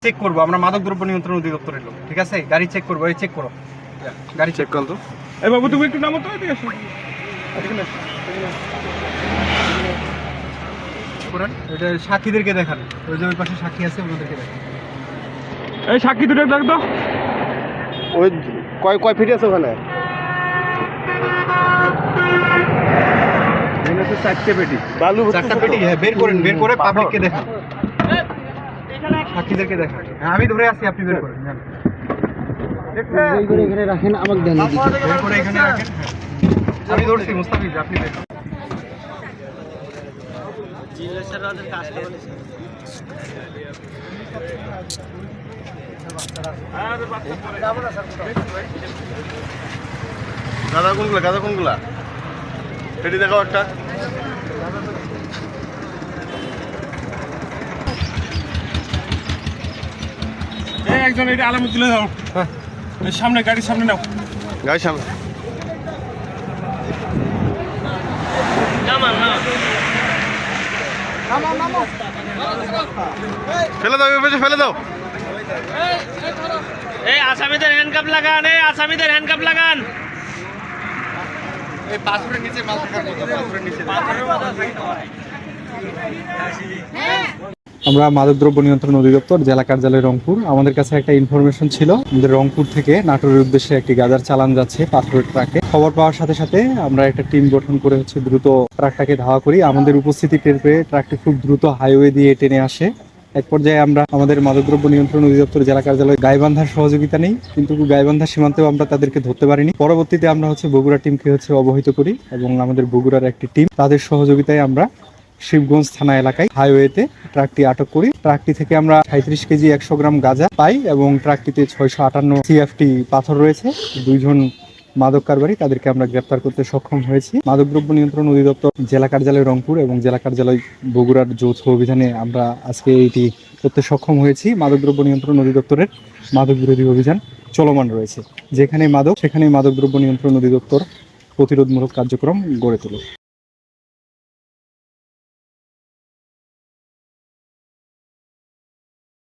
Check করবো আমরা মাদক দ্রব্য নিয়ন্ত্রণ অধিদপ্তরের লোক, ঠিক আছে? গাড়ি চেক করবো, এই চেক করো, গাড়ি চেক করো তো। এই বাবু তুমি একটু নামো তো, এদিকে আসো। করেন এটা সাক্ষীদেরকে দেখান, ওই যে ওই পাশে সাক্ষী আছে ওনাদেরকে দেখান। এই সাক্ষী দুটো দেখ তো, ওই কয় ফিট আছে ওখানে? চারটে পেটি, বালু চারটা পেটি, হ্যাঁ বের করেন, বের করে পাবলিককে দেখান, সাক্ষীদেরকে দেখান। হ্যাঁ আমি ধরে আছি, আপনি বের করেন, এখানে রাখেন, আমাকে দেন। বের করে এখানে রাখেন। হ্যাঁ আমি ধরছি মুস্তাফিজ, আপনি বের করেন। গাঁদা কোনগুলা পেটি দেখাও একটা। একজন এটা আলামত তুলে দাও। এই সামনে, গাড়ির সামনে নাও, গাড়ির সামনে। ফেলে দাও, ফেলে দাও। এই আসামিদের হ্যান্ডকাপ লাগান, এই আসামিদের হ্যান্ডকাপ লাগান। এই পাথরের নিচে মাল থাকার কথা, পাথরের নিচে। আমরা মাদকদ্রব্য নিয়ন্ত্রণ অধিদপ্তর জেলা কার্যালয় রংপুর, আমাদের কাছে একটা ইনফরমেশন ছিল আমাদের রংপুর থেকে নাটোরের উদ্দেশ্যে একটি গাঁজার চালান যাচ্ছে পাথরের ট্রাকে। খবর পাওয়ার সাথে সাথে আমরা একটা টিম গঠন করে দ্রুত ট্রাকটাকে ধাওয়া করি। আমাদের উপস্থিতি টের পেয়ে ট্রাকটি খুব দ্রুত হাইওয়ে দিয়ে টেনে আসে। এক পর্যায়ে আমরা আমাদের মাদকদ্রব্য নিয়ন্ত্রণ অধিদপ্তর জেলা কার্যালয় গাইবান্ধার সহযোগিতা নেই, কিন্তু গাইবান্ধা সীমান্তেও আমরা তাদেরকে ধরতে পারিনি। পরবর্তীতে আমরা বগুড়া টিমকে অবহিত করি এবং আমাদের বগুড়ার একটি টিম তাদের সহযোগিতায় আমরা শিবগঞ্জ থানা এলাকায় হাইওয়েতে ট্রাকটি আটক করি। ট্রাকটি থেকে আমরা 37 কেজি 100 গ্রাম গাঁজা পাই এবং ট্রাকটিতে 658 সিএফটি পাথর রয়েছে। দুইজন মাদক কারবারি, তাদেরকে আমরা গ্রেপ্তার করতে সক্ষম হয়েছি। মাদকদ্রব্য নিয়ন্ত্রণ অধিদপ্তর জেলা কার্যালয় রংপুর এবং জেলা কার্যালয় বগুড়ার যৌথ অভিযানে আমরা আজকে এটি করতে সক্ষম হয়েছি। মাদকদ্রব্য নিয়ন্ত্রণ অধিদপ্তরের মাদক বিরোধী অভিযান চলমান রয়েছে। যেখানে মাদক সেখানে মাদকদ্রব্য নিয়ন্ত্রণ অধিদপ্তর প্রতিরোধমূলক কার্যক্রম গড়ে তোলে।